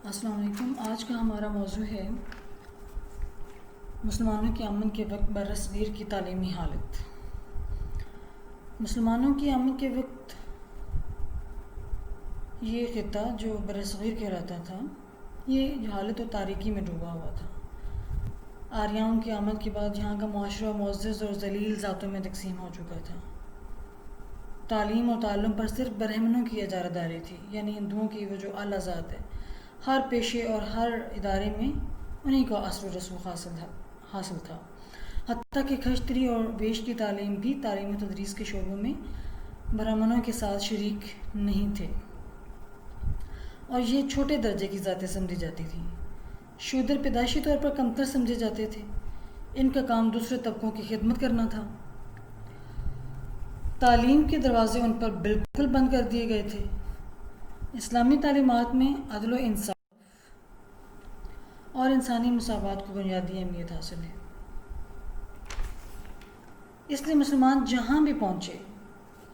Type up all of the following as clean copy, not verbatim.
السلام علیکم۔ آج کا ہمارا موضوع ہے مسلمانوں کے امن کے وقت برصغیر کی تعلیمی حالت۔ مسلمانوں کی امن کے وقت یہ خطہ جو برصغیر کہلاتا تھا، یہ جہالت و تاریکی میں ڈوبا ہوا تھا۔ آریاؤں کے آمد کے بعد یہاں کا معاشرہ معزز اور ذلیل ذاتوں میں تقسیم ہو چکا تھا۔ تعلیم اور تعلم پر صرف برہمنوں کی اجارہ داری تھی، یعنی ہندوؤں کی وہ جو اعلیٰ ذات ہے۔ ہر پیشے اور ہر ادارے میں انہی کا اثر و رسوخ حاصل تھا، حتیٰ کہ کھشتری اور ویش کی تعلیم بھی تعلیم و تدریس کے شعبوں میں برہمنوں کے ساتھ شریک نہیں تھے، اور یہ چھوٹے درجے کی ذاتیں سمجھی جاتی تھیں۔ شودر پیدائشی طور پر کمتر سمجھے جاتے تھے، ان کا کام دوسرے طبقوں کی خدمت کرنا تھا۔ تعلیم کے دروازے ان پر بالکل بند کر دیے گئے تھے۔ اسلامی تعلیمات میں عدل و انصاف اور انسانی مساوات کو بنیادی اہمیت حاصل ہے، اس لیے مسلمان جہاں بھی پہنچے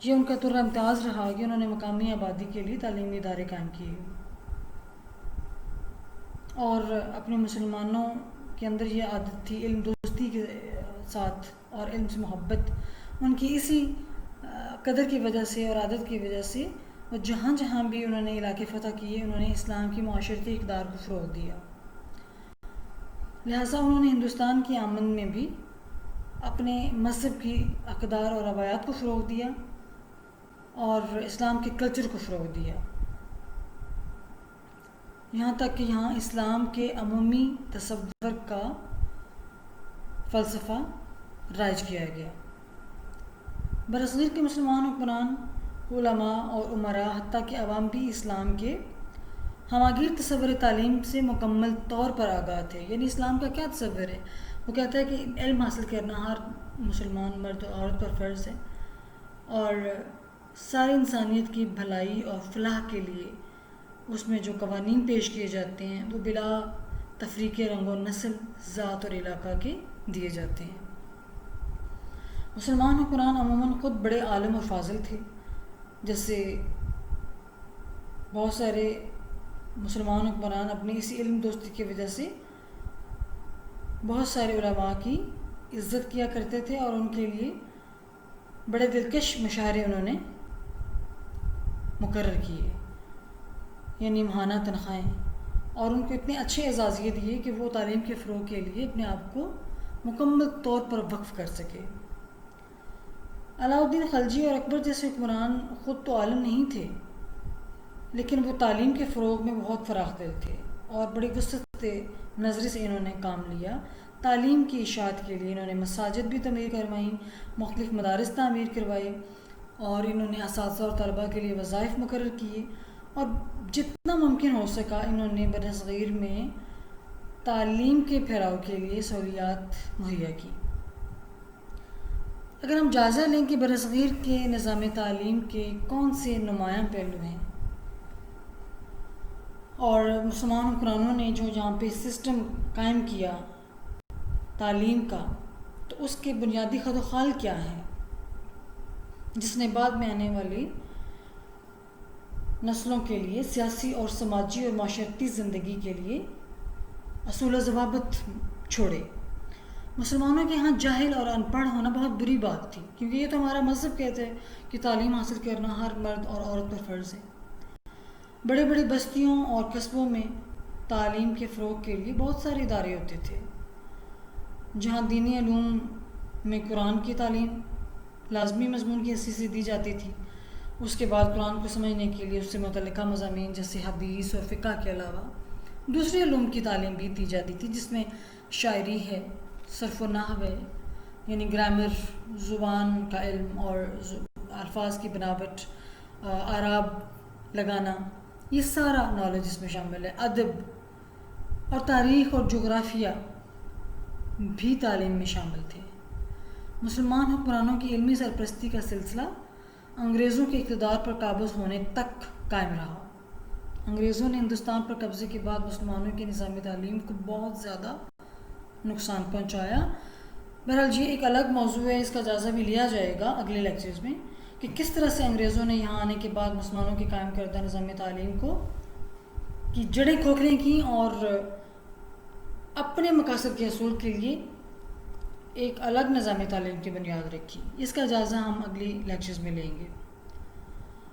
یہ ان کا طرہ امتیاز رہا کہ انہوں نے مقامی آبادی کے لیے تعلیمی ادارے قائم کیے، اور اپنے مسلمانوں کے اندر یہ عادت تھی علم دوستی کے ساتھ اور علم سے محبت، ان کی اسی قدر کی وجہ سے اور عادت کی وجہ سے وہ جہاں جہاں بھی انہوں نے علاقے فتح کیے انہوں نے اسلام کی معاشرتی اقدار کو فروغ دیا۔ لہٰذا انہوں نے ہندوستان کی آمد میں بھی اپنے مذہب کی اقدار اور روایات کو فروغ دیا اور اسلام کے کلچر کو فروغ دیا، یہاں تک کہ یہاں اسلام کے عمومی تصور کا فلسفہ رائج کیا گیا۔ برصغیر کے مسلمان حکمران، علماء اور امراء حتیٰ کہ عوام بھی اسلام کے ہماگیر تصور تعلیم سے مکمل طور پر آگاہ تھے۔ یعنی اسلام کا کیا تصور ہے؟ وہ کہتا ہے کہ علم حاصل کرنا ہر مسلمان مرد و عورت پر فرض ہے، اور ساری انسانیت کی بھلائی اور فلاح کے لیے اس میں جو قوانین پیش کیے جاتے ہیں وہ بلا تفریق رنگ و نسل، ذات اور علاقہ کے دیے جاتے ہیں۔ مسلمان حکمران عموماً خود بڑے عالم اور فاضل تھے، جیسے بہت سارے مسلمان حکمران اپنی اسی علم دوستی کی وجہ سے بہت سارے علماء کی عزت کیا کرتے تھے، اور ان کے لیے بڑے دلکش مشاہرے انہوں نے مقرر کیے، یعنی ماہانہ تنخواہیں، اور ان کو اتنے اچھے اعزازیے دیے کہ وہ تعلیم کے فروغ کے لیے اپنے آپ کو مکمل طور پر وقف کر سکے۔ علاء الدین خلجی اور اکبر جیسے حکمران خود تو عالم نہیں تھے، لیکن وہ تعلیم کے فروغ میں بہت فراخ دل تھے، اور بڑی وسعت نظری سے انہوں نے کام لیا۔ تعلیم کی اشاعت کے لیے انہوں نے مساجد بھی تعمیر کروائیں، مختلف مدارس تعمیر کروائے، اور انہوں نے اساتذہ اور طلباء کے لیے وظائف مقرر کیے، اور جتنا ممکن ہو سکا انہوں نے برصغیر میں تعلیم کے پھیلاؤ کے لیے سہولیات مہیا کی۔ اگر ہم جائزہ لیں کہ برصغیر کے نظام تعلیم کے کون سے نمایاں پہلو ہیں، اور مسلمان حکمرانوں نے جو یہاں پہ سسٹم قائم کیا تعلیم کا، تو اس کے بنیادی خط و خال کیا ہیں، جس نے بعد میں آنے والی نسلوں کے لیے سیاسی اور سماجی اور معاشرتی زندگی کے لیے اصول و ضوابط چھوڑے۔ مسلمانوں کے ہاں جاہل اور ان پڑھ ہونا بہت بری بات تھی، کیونکہ یہ تو ہمارا مذہب کہتا ہے کہ تعلیم حاصل کرنا ہر مرد اور عورت پر فرض ہے۔ بڑے بڑے بستیوں اور قصبوں میں تعلیم کے فروغ کے لیے بہت سارے ادارے ہوتے تھے، جہاں دینی علوم میں قرآن کی تعلیم لازمی مضمون کی حیثیت سے دی جاتی تھی۔ اس کے بعد قرآن کو سمجھنے کے لیے اس سے متعلقہ مضامین جیسے حدیث اور فقہ کے علاوہ دوسرے علوم کی تعلیم بھی دی جاتی تھی، جس میں شاعری ہے، صرف و نحو ہے، یعنی گرامر، زبان کا علم اور الفاظ کی بناوٹ، اعراب لگانا، یہ سارا نالج اس میں شامل ہے۔ ادب اور تاریخ اور جغرافیہ بھی تعلیم میں شامل تھے۔ مسلمان حکمرانوں کی علمی سرپرستی کا سلسلہ انگریزوں کے اقتدار پر قابض ہونے تک قائم رہا۔ انگریزوں نے ہندوستان پر قبضے کے بعد مسلمانوں کے نظام تعلیم کو بہت زیادہ نقصان پہنچایا۔ بہرحال یہ ایک الگ موضوع ہے، اس کا جائزہ بھی لیا جائے گا اگلے لیکچرز میں، کہ کس طرح سے انگریزوں نے یہاں آنے کے بعد مسلمانوں کے قائم کردہ نظام تعلیم کو کی جڑیں کھوکھلیں کیں اور اپنے مقاصد کے حصول کے لیے ایک الگ نظام تعلیم کی بنیاد رکھی. اس کا جائزہ ہم اگلی لیکچرز میں لیں گے.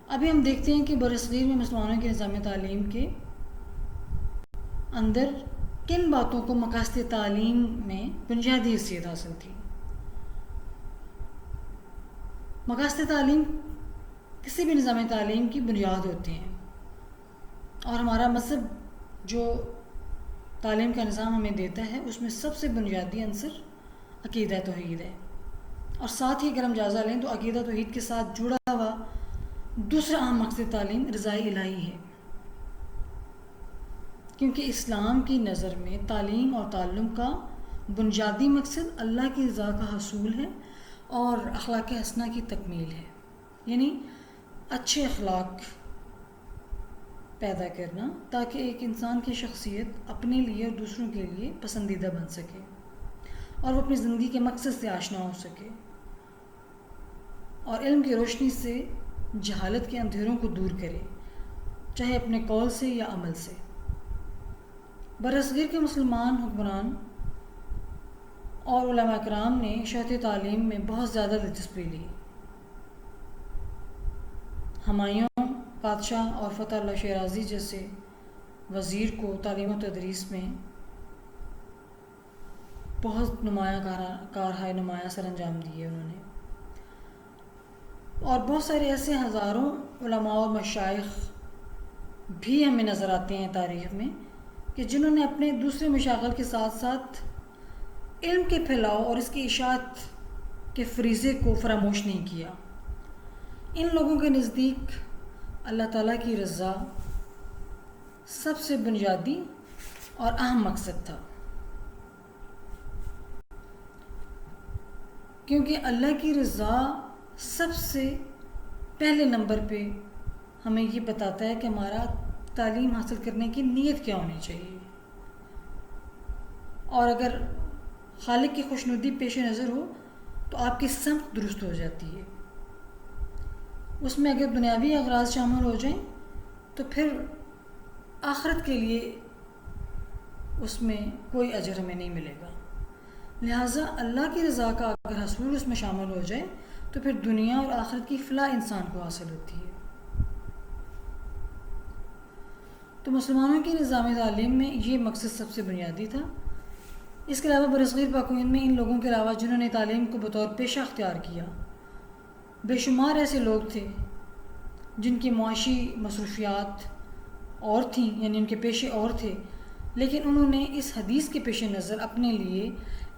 ابھی ہم دیکھتے ہیں کہ برصغیر میں مسلمانوں کے نظام تعلیم کے اندر کن باتوں کو مقاصد تعلیم میں بنیادی حیثیت حاصل تھی. مقاصد تعلیم کسی بھی نظام تعلیم کی بنیاد ہوتے ہیں، اور ہمارا مذہب جو تعلیم کا نظام ہمیں دیتا ہے اس میں سب سے بنیادی عنصر عقیدہ توحید ہے. اور ساتھ ہی اگر ہم جائزہ لیں تو عقیدہ توحید کے ساتھ جڑا ہوا دوسرا اہم مقصد تعلیم رضائے الہی ہے، کیونکہ اسلام کی نظر میں تعلیم اور تعلم کا بنیادی مقصد اللہ کی رضا کا حصول ہے اور اخلاق حسنہ کی تکمیل ہے. یعنی اچھے اخلاق پیدا کرنا تاکہ ایک انسان کی شخصیت اپنے لیے اور دوسروں کے لیے پسندیدہ بن سکے اور وہ اپنی زندگی کے مقصد سے آشنا ہو سکے، اور علم کی روشنی سے جہالت کے اندھیروں کو دور کرے، چاہے اپنے قول سے یا عمل سے. برصغیر کے مسلمان حکمران اور علماء کرام نے شرعی تعلیم میں بہت زیادہ دلچسپی لی. ہمایوں بادشاہ اور فتح اللہ شیرازی جیسے وزیر کو تعلیم و تدریس میں بہت نمایاں کارہائے نمایاں سر انجام دیے انہوں نے. اور بہت سارے ایسے ہزاروں علماء اور مشائخ بھی ہمیں نظر آتے ہیں تاریخ میں کہ جنہوں نے اپنے دوسرے مشاغل کے ساتھ ساتھ علم کے پھیلاؤ اور اس کی اشاعت کے فریضے کو فراموش نہیں کیا. ان لوگوں کے نزدیک اللہ تعالیٰ کی رضا سب سے بنیادی اور اہم مقصد تھا، کیونکہ اللہ کی رضا سب سے پہلے نمبر پہ ہمیں یہ بتاتا ہے کہ ہمارا تعلیم حاصل کرنے کی نیت کیا ہونی چاہیے، اور اگر خالق کی خوشنودی پیش نظر ہو تو آپ کی سمت درست ہو جاتی ہے. اس میں اگر دنیاوی اغراض شامل ہو جائیں تو پھر آخرت کے لیے اس میں کوئی اجر ہمیں نہیں ملے گا. لہٰذا اللہ کی رضا کا اگر حصول اس میں شامل ہو جائے تو پھر دنیا اور آخرت کی فلاح انسان کو حاصل ہوتی ہے. تو مسلمانوں کے نظام تعلیم میں یہ مقصد سب سے بنیادی تھا. اس کے علاوہ برصغیر پاک و ہند میں ان لوگوں کے علاوہ جنہوں نے تعلیم کو بطور پیشہ اختیار کیا بے شمار ایسے لوگ تھے جن کی معاشی مصروفیات اور تھیں، یعنی ان کے پیشے اور تھے، لیکن انہوں نے اس حدیث کے پیش نظر اپنے لیے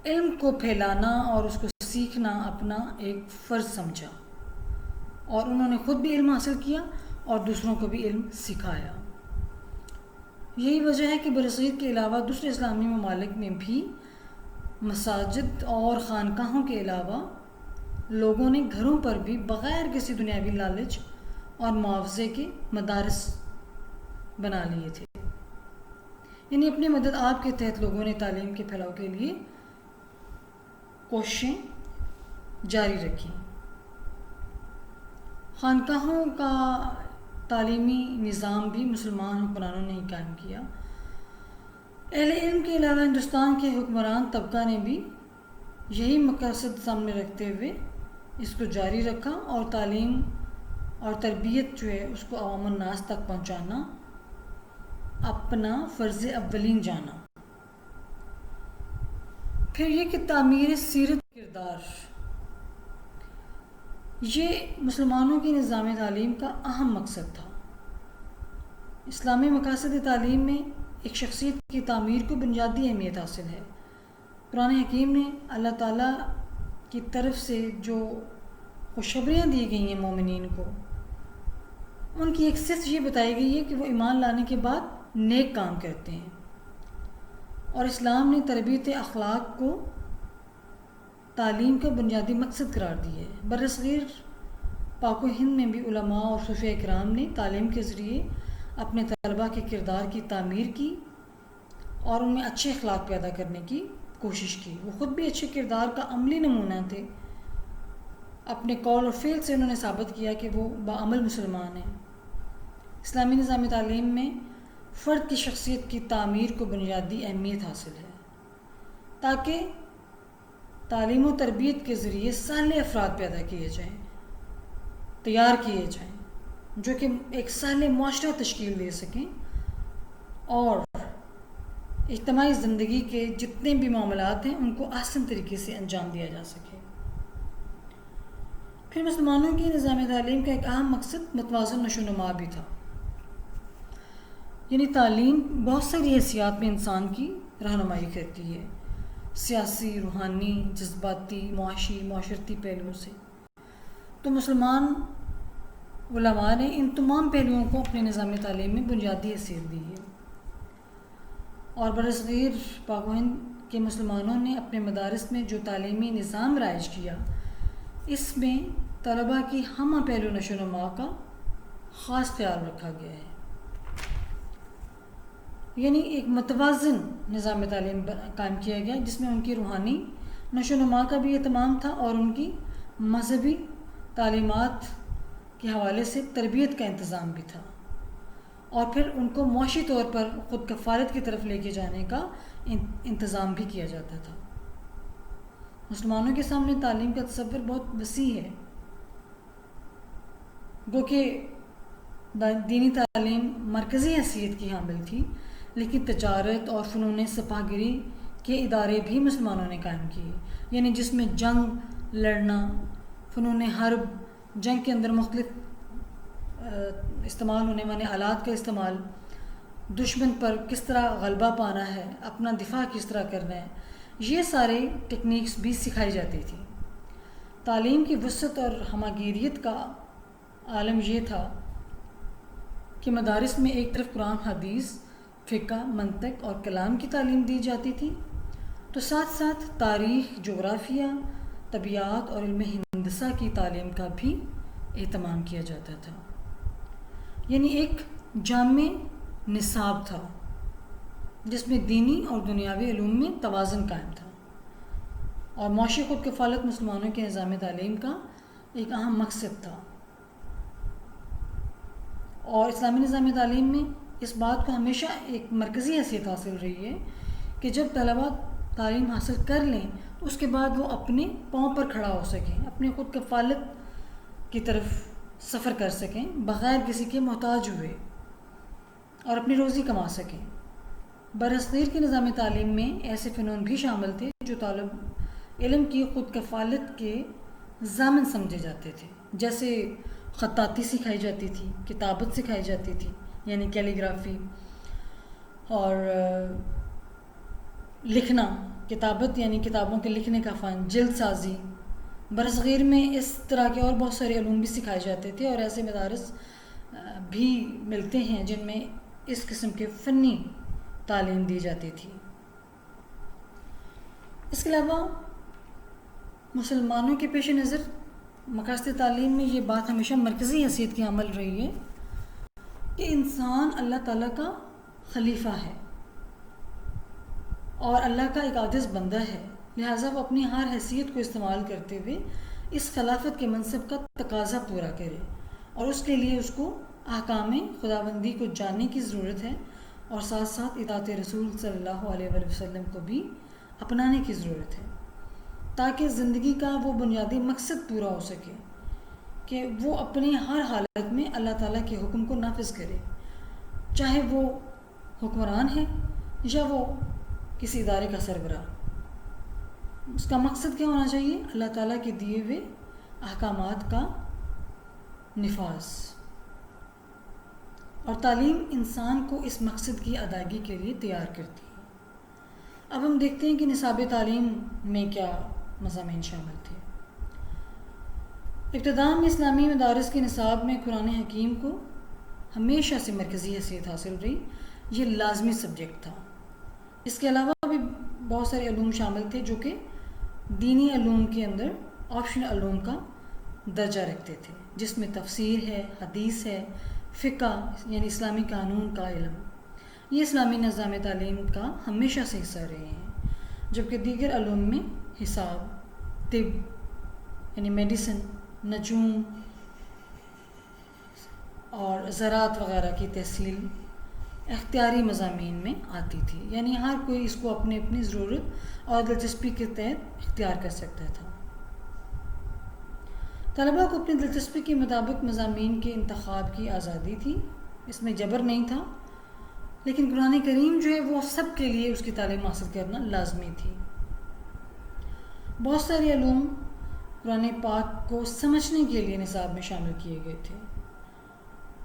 علم کو پھیلانا اور اس کو سیکھنا اپنا ایک فرض سمجھا، اور انہوں نے خود بھی علم حاصل کیا اور دوسروں کو بھی علم سکھایا. یہی وجہ ہے کہ برصغیر کے علاوہ دوسرے اسلامی ممالک میں بھی مساجد اور خانقاہوں کے علاوہ لوگوں نے گھروں پر بھی بغیر کسی دنیاوی لالچ اور معاوضے کے مدارس بنا لیے تھے. یعنی اپنی مدد آپ کے تحت لوگوں نے تعلیم کے پھیلاؤ کے لیے کوششیں جاری رکھی. خانقاہوں کا تعلیمی نظام بھی مسلمان حکمرانوں نے ہی قائم کیا. اہل علم کے علاوہ ہندوستان کے حکمران طبقہ نے بھی یہی مقصد سامنے رکھتے ہوئے اس کو جاری رکھا اور تعلیم اور تربیت جو ہے اس کو عوام الناس تک پہنچانا اپنا فرض اولین جانا. پھر یہ کہ تعمیر سیرت کردار، یہ مسلمانوں کی نظام تعلیم کا اہم مقصد تھا. اسلامی مقاصد تعلیم میں ایک شخصیت کی تعمیر کو بنیادی اہمیت حاصل ہے. قرآن حکیم نے اللہ تعالیٰ کی طرف سے جو خوشخبریاں دی گئی ہیں مومنین کو، ان کی ایک صفت یہ بتائی گئی ہے کہ وہ ایمان لانے کے بعد نیک کام کرتے ہیں، اور اسلام نے تربیت اخلاق کو تعلیم کا بنیادی مقصد قرار دیا ہے. برصغیر پاک و ہند میں بھی علماء اور صوفیاء کرام نے تعلیم کے ذریعے اپنے طلباء کے کردار کی تعمیر کی اور ان میں اچھے اخلاق پیدا کرنے کی کوشش کی. وہ خود بھی اچھے کردار کا عملی نمونہ تھے. اپنے قول اور فعل سے انہوں نے ثابت کیا کہ وہ باعمل مسلمان ہیں. اسلامی نظام تعلیم میں فرد کی شخصیت کی تعمیر کو بنیادی اہمیت حاصل ہے، تاکہ تعلیم و تربیت کے ذریعے صالح افراد پیدا کیے جائیں، تیار کیے جائیں، جو کہ ایک صالح معاشرہ تشکیل دے سکیں اور اجتماعی زندگی کے جتنے بھی معاملات ہیں ان کو احسن طریقے سے انجام دیا جا سکے۔ پھر مسلمانوں کی نظام تعلیم کا ایک اہم مقصد متوازن نشو و نما بھی تھا، یعنی تعلیم بہت ساری حیثیات میں انسان کی رہنمائی کرتی ہے، سیاسی، روحانی، جذباتی، معاشی، معاشرتی پہلوؤں سے۔ تو مسلمان علماء نے ان تمام پہلوؤں کو اپنے نظام تعلیم میں بنیادی حیثیت دی ہے، اور برصغیر پاک و ہند کے مسلمانوں نے اپنے مدارس میں جو تعلیمی نظام رائج کیا، اس میں طلباء کی ہمہ پہلو نشو و نما کا خاص خیال رکھا گیا ہے، یعنی ایک متوازن نظام تعلیم قائم کیا گیا جس میں ان کی روحانی نشو و نما کا بھی اہتمام تھا اور ان کی مذہبی تعلیمات کے حوالے سے تربیت کا انتظام بھی تھا، اور پھر ان کو معاشی طور پر خود کفالت کی طرف لے کے جانے کا انتظام بھی کیا جاتا تھا۔ مسلمانوں کے سامنے تعلیم کا تصور بہت وسیع ہے، گو کہ دینی تعلیم مرکزی حیثیت کی حامل تھی، لیکن تجارت اور فنون سپاہ گری کے ادارے بھی مسلمانوں نے قائم کیے، یعنی جس میں جنگ لڑنا، فنون حرب، جنگ کے اندر مختلف استعمال ہونے والے آلات کا استعمال، دشمن پر کس طرح غلبہ پانا ہے، اپنا دفاع کس طرح کرنا ہے، یہ سارے ٹیکنیکس بھی سکھائی جاتی تھی۔ تعلیم کی وسعت اور ہماگیریت کا عالم یہ تھا کہ مدارس میں ایک طرف قرآن، حدیث، فقہ، منطق اور کلام کی تعلیم دی جاتی تھی، تو ساتھ ساتھ تاریخ، جغرافیہ، طبیعیات اور علم ہندسہ کی تعلیم کا بھی اہتمام کیا جاتا تھا، یعنی ایک جامع نصاب تھا جس میں دینی اور دنیاوی علوم میں توازن قائم تھا، اور معاشی خود کفالت مسلمانوں کے نظام تعلیم کا ایک اہم مقصد تھا۔ اور اسلامی نظام تعلیم میں اس بات کو ہمیشہ ایک مرکزی حیثیت حاصل رہی ہے کہ جب طلباء تعلیم حاصل کر لیں تو اس کے بعد وہ اپنے پاؤں پر کھڑا ہو سکیں، اپنے خود کفالت کی طرف سفر کر سکیں بغیر کسی کے محتاج ہوئے، اور اپنی روزی کما سکیں۔ برصغیر کے نظام تعلیم میں ایسے فنون بھی شامل تھے جو طالب علم کی خود کفالت کے ضامن سمجھے جاتے تھے، جیسے خطاطی سکھائی جاتی تھی، کتابت سکھائی جاتی تھی یعنی کیلیگرافی، اور لکھنا، کتابت یعنی کتابوں کے لکھنے کا فن، جلد سازی۔ برصغیر میں اس طرح کے اور بہت سارے علوم بھی سکھائے جاتے تھے، اور ایسے مدارس بھی ملتے ہیں جن میں اس قسم کے فنی تعلیم دی جاتی تھی۔ اس کے علاوہ مسلمانوں کے پیش نظر مقاصد تعلیم میں یہ بات ہمیشہ مرکزی حیثیت کی عمل رہی ہے کہ انسان اللہ تعالیٰ کا خلیفہ ہے اور اللہ کا ایک عاجز بندہ ہے، لہٰذا وہ اپنی ہر حیثیت کو استعمال کرتے ہوئے اس خلافت کے منصب کا تقاضا پورا کرے، اور اس کے لیے اس کو احکام خداوندی کو جاننے کی ضرورت ہے، اور ساتھ ساتھ اطاعت رسول صلی اللہ علیہ وآلہ وسلم کو بھی اپنانے کی ضرورت ہے، تاکہ زندگی کا وہ بنیادی مقصد پورا ہو سکے کہ وہ اپنی ہر حالت میں اللہ تعالیٰ کے حکم کو نافذ کرے، چاہے وہ حکمران ہے یا وہ کسی ادارے کا سربراہ۔ اس کا مقصد کیا ہونا چاہیے؟ اللہ تعالیٰ کے دیے ہوئے احکامات کا نفاذ، اور تعلیم انسان کو اس مقصد کی ادائیگی کے لیے تیار کرتی ہے۔ اب ہم دیکھتے ہیں کہ نصاب تعلیم میں کیا مضامین شامل تھے۔ ابتداء میں اسلامی مدارس کے نصاب میں قرآن حکیم کو ہمیشہ سے مرکزی حیثیت حاصل رہی، یہ لازمی سبجیکٹ تھا۔ اس کے علاوہ بھی بہت سارے علوم شامل تھے جو کہ دینی علوم کے اندر آپشنل علوم کا درجہ رکھتے تھے، جس میں تفسیر ہے، حدیث ہے، فقہ یعنی اسلامی قانون کا علم، یہ اسلامی نظام تعلیم کا ہمیشہ سے حصہ رہے ہیں، جبکہ دیگر علوم میں حساب، طب یعنی میڈیسن، نجوم اور زراعت وغیرہ کی تحصیل اختیاری مضامین میں آتی تھی، یعنی ہر کوئی اس کو اپنی اپنی ضرورت اور دلچسپی کے تحت اختیار کر سکتا تھا۔ طلباء کو اپنی دلچسپی کے مطابق مضامین کے انتخاب کی آزادی تھی، اس میں جبر نہیں تھا، لیکن قرآن کریم جو ہے وہ سب کے لیے اس کی تعلیم حاصل کرنا لازمی تھی۔ بہت سارے علوم قرآن پاک کو سمجھنے کے لیے نصاب میں شامل کیے گئے تھے،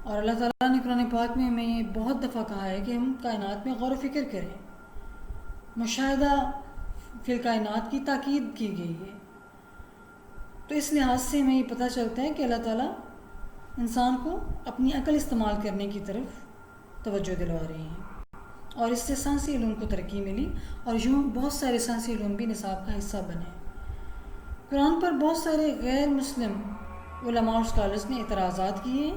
اور اللہ تعالیٰ نے قرآن پاک میں ہمیں یہ بہت دفعہ کہا ہے کہ ہم کائنات میں غور و فکر کریں۔ مشاہدہ فی الکائنات کی تاکید کی گئی ہے، تو اس لحاظ سے ہمیں یہ پتہ چلتا ہے کہ اللہ تعالیٰ انسان کو اپنی عقل استعمال کرنے کی طرف توجہ دلوا رہے ہیں، اور اس سے سائنسی علوم کو ترقی ملی، اور یوں بہت سارے سائنسی علوم بھی نصاب کا حصہ بنے۔ قرآن پر بہت سارے غیر مسلم علماء اور اسکالرز نے اعتراضات کیے،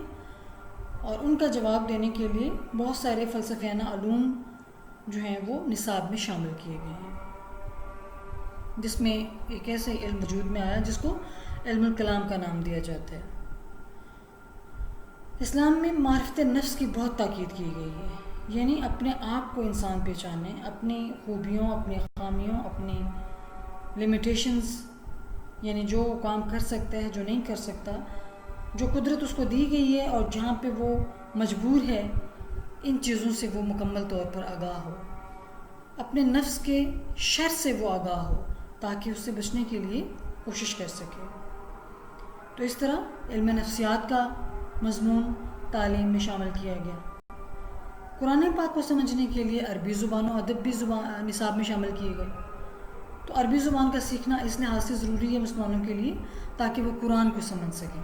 اور ان کا جواب دینے کے لیے بہت سارے فلسفیانہ علوم جو ہیں وہ نصاب میں شامل کیے گئے ہیں، جس میں ایک ایسے علم وجود میں آیا جس کو علم الکلام کا نام دیا جاتا ہے۔ اسلام میں معرفت نفس کی بہت تاکید کی گئی ہے، یعنی اپنے آپ کو انسان پہچانے، اپنی خوبیوں، اپنی خامیوں، اپنی لمیٹیشنز، یعنی جو کام کر سکتا ہے، جو نہیں کر سکتا، جو قدرت اس کو دی گئی ہے اور جہاں پہ وہ مجبور ہے، ان چیزوں سے وہ مکمل طور پر آگاہ ہو، اپنے نفس کے شر سے وہ آگاہ ہو تاکہ اس سے بچنے کے لیے کوشش کر سکے۔ تو اس طرح علم نفسیات کا مضمون تعلیم میں شامل کیا گیا۔ قرآن پاک کو سمجھنے کے لیے عربی زبان و ادب بھی نصاب میں شامل کیے گئے، تو عربی زبان کا سیکھنا اس لحاظ سے ضروری ہے مسلمانوں کے لیے تاکہ وہ قرآن کو سمجھ سکیں۔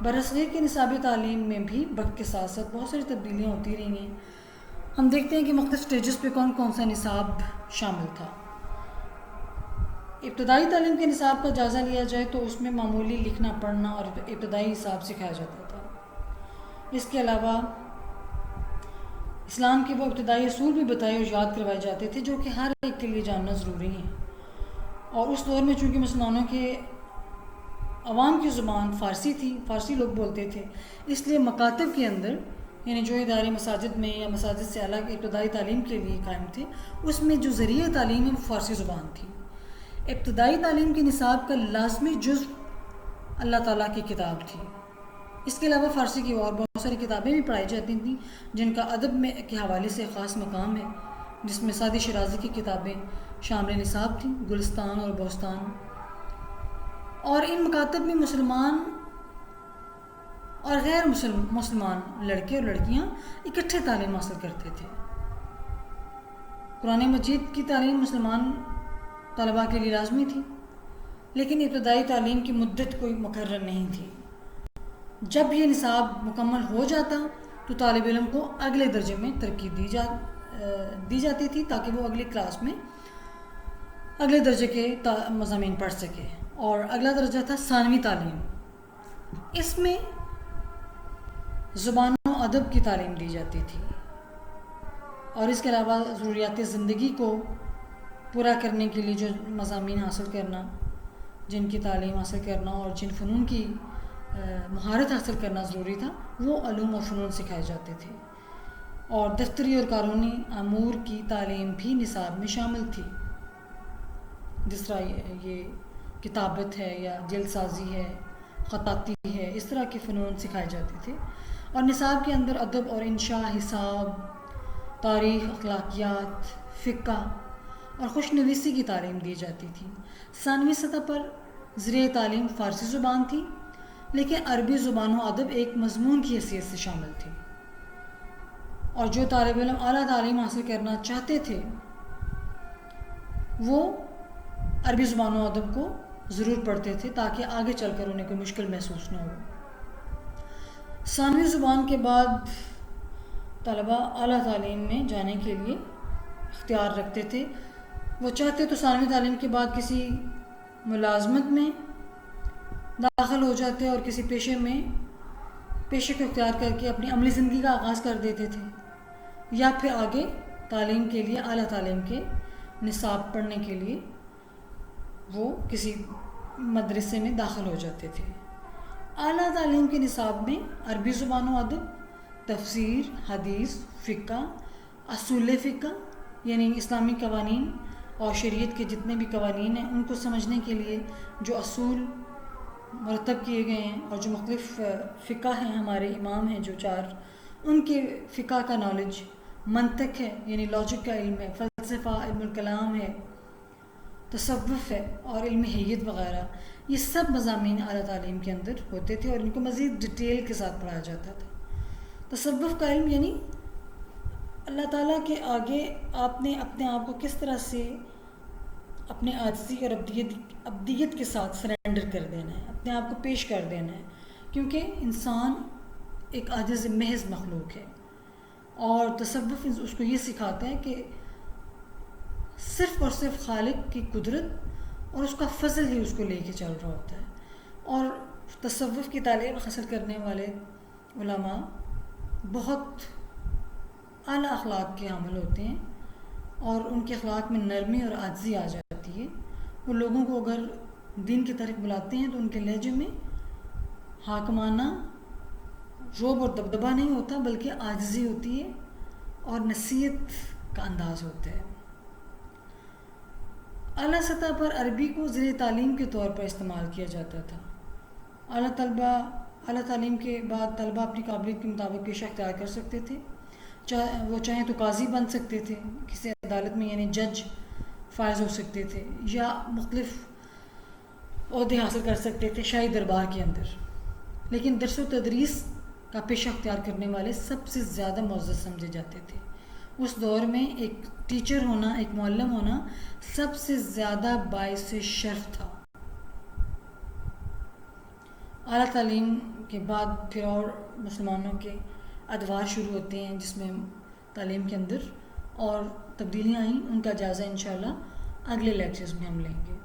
برصغیر کے نصابی تعلیم میں بھی وقت کے ساتھ ساتھ بہت ساری تبدیلیاں ہوتی رہی ہیں۔ ہم دیکھتے ہیں کہ مختلف سٹیجز پہ کون کون سا نصاب شامل تھا۔ ابتدائی تعلیم کے نصاب کا جائزہ لیا جائے تو اس میں معمولی لکھنا پڑھنا اور ابتدائی حساب سکھایا جاتا تھا۔ اس کے علاوہ اسلام کے وہ ابتدائی اصول بھی بتائے اور یاد کروائے جاتے تھے جو کہ ہر ایک کے لیے جاننا ضروری ہیں، اور اس دور میں چونکہ مسلمانوں کے عوام کی زبان فارسی تھی، فارسی لوگ بولتے تھے، اس لیے مکاتب کے اندر، یعنی جو ادارے مساجد میں یا مساجد سے الگ ابتدائی تعلیم کے لیے قائم تھے، اس میں جو ذریعہ تعلیم ہے وہ فارسی زبان تھی۔ ابتدائی تعلیم کے نصاب کا لازمی جزو اللہ تعالیٰ کی کتاب تھی۔ اس کے علاوہ فارسی کی اور بہت ساری کتابیں بھی پڑھائی جاتی تھیں جن کا ادب میں کے حوالے سے خاص مقام ہے، جس میں سعدی شیرازی کی کتابیں شامل نصاب تھیں، گلستان اور بوستان، اور ان مکاتب میں مسلمان اور غیر مسلمان لڑکے اور لڑکیاں اکٹھے تعلیم حاصل کرتے تھے۔ قرآن مجید کی تعلیم مسلمان طلباء کے لیے لازمی تھی، لیکن ابتدائی تعلیم کی مدت کوئی مقرر نہیں تھی۔ جب یہ نصاب مکمل ہو جاتا تو طالب علم کو اگلے درجے میں ترقی دی جاتی تھی تاکہ وہ اگلی کلاس میں اگلے درجے کے مضامین پڑھ سکے، اور اگلا درجہ تھا ثانوی تعلیم۔ اس میں زبان و ادب کی تعلیم دی جاتی تھی، اور اس کے علاوہ ضروریات زندگی کو پورا کرنے کے لیے جو مضامین حاصل کرنا، جن کی تعلیم حاصل کرنا اور جن فنون کی مہارت حاصل کرنا ضروری تھا، وہ علوم و فنون سکھائے جاتے تھے، اور دفتری اور قانونی امور کی تعلیم بھی نصاب میں شامل تھی، جس طرح یہ کتابت ہے یا جلد سازی ہے، خطاطی ہے، اس طرح کے فنون سکھائے جاتے تھے، اور نصاب کے اندر ادب اور انشاء، حساب، تاریخ، اخلاقیات، فقہ اور خوش نویسی کی تعلیم دی جاتی تھی۔ ثانوی سطح پر ذریعہ تعلیم فارسی زبان تھی، لیکن عربی زبان و ادب ایک مضمون کی حیثیت سے شامل تھی، اور جو طالب علم اعلیٰ تعلیم حاصل کرنا چاہتے تھے وہ عربی زبان و ادب کو ضرور پڑھتے تھے تاکہ آگے چل کر انہیں کوئی مشکل محسوس نہ ہو۔ ثانوی زبان کے بعد طلباء اعلیٰ تعلیم میں جانے کے لیے اختیار رکھتے تھے۔ وہ چاہتے تو ثانوی تعلیم کے بعد کسی ملازمت میں داخل ہو جاتے اور کسی پیشے کو اختیار کر کے اپنی عملی زندگی کا آغاز کر دیتے تھے، یا پھر آگے تعلیم کے لیے اعلیٰ تعلیم کے نصاب پڑھنے کے لیے وہ کسی مدرسے میں داخل ہو جاتے تھے۔ اعلیٰ تعلیم کے نصاب میں عربی زبان و ادب، تفسیر، حدیث، فقہ، اصول فقہ یعنی اسلامی قوانین اور شریعت کے جتنے بھی قوانین ہیں ان کو سمجھنے کے لیے جو اصول مرتب کیے گئے ہیں، اور جو مختلف فقہ ہیں، ہمارے امام ہیں جو 4، ان کے فقہ کا نالج، منطق ہے یعنی لاجک کا علم ہے، فلسفہ، علم الکلام ہے، تصوف ہے اور علم حیت وغیرہ، یہ سب مضامین اعلیٰ تعلیم کے اندر ہوتے تھے اور ان کو مزید ڈیٹیل کے ساتھ پڑھایا جاتا تھا۔ تصوف کا علم یعنی اللہ تعالیٰ کے آگے آپ نے اپنے آپ کو کس طرح سے اپنے عاجزی اور ابدیت کے ساتھ سرنڈر کر دینا ہے، اپنے آپ کو پیش کر دینا ہے، کیونکہ انسان ایک عاجز محض مخلوق ہے، اور تصوف اس کو یہ سکھاتا ہے کہ صرف اور صرف خالق کی قدرت اور اس کا فضل ہی اس کو لے کے چل رہا ہوتا ہے۔ اور تصوف کی تعلیم حاصل کرنے والے علماء بہت اعلیٰ اخلاق کے حامل ہوتے ہیں، اور ان کے اخلاق میں نرمی اور عاجزی آ جاتی ہے۔ وہ لوگوں کو اگر دین کی طرف بلاتے ہیں تو ان کے لہجے میں حاکمانہ رعب اور دبدبہ نہیں ہوتا، بلکہ عاجزی ہوتی ہے اور نصیحت کا انداز ہوتا ہے۔ اعلیٰ سطح پر عربی کو ذریعہ تعلیم کے طور پر استعمال کیا جاتا تھا۔ اعلیٰ تعلیم کے بعد طلبہ اپنی قابلیت کے مطابق پیشہ اختیار کر سکتے تھے، وہ چاہیں تو قاضی بن سکتے تھے کسی عدالت میں، یعنی جج فائز ہو سکتے تھے، یا مختلف عہدے حاصل کر سکتے تھے شاہی دربار کے اندر۔ لیکن درس و تدریس کا پیشہ اختیار کرنے والے سب سے زیادہ معزز سمجھے جاتے تھے۔ اس دور میں ایک ٹیچر ہونا، ایک معلم ہونا سب سے زیادہ باعث شرف تھا۔ اعلیٰ تعلیم کے بعد پھر اور مسلمانوں کے ادوار شروع ہوتے ہیں جس میں تعلیم کے اندر اور تبدیلیاں آئیں، ان کا جائزہ انشاءاللہ اگلے لیکچرز میں ہم لیں گے۔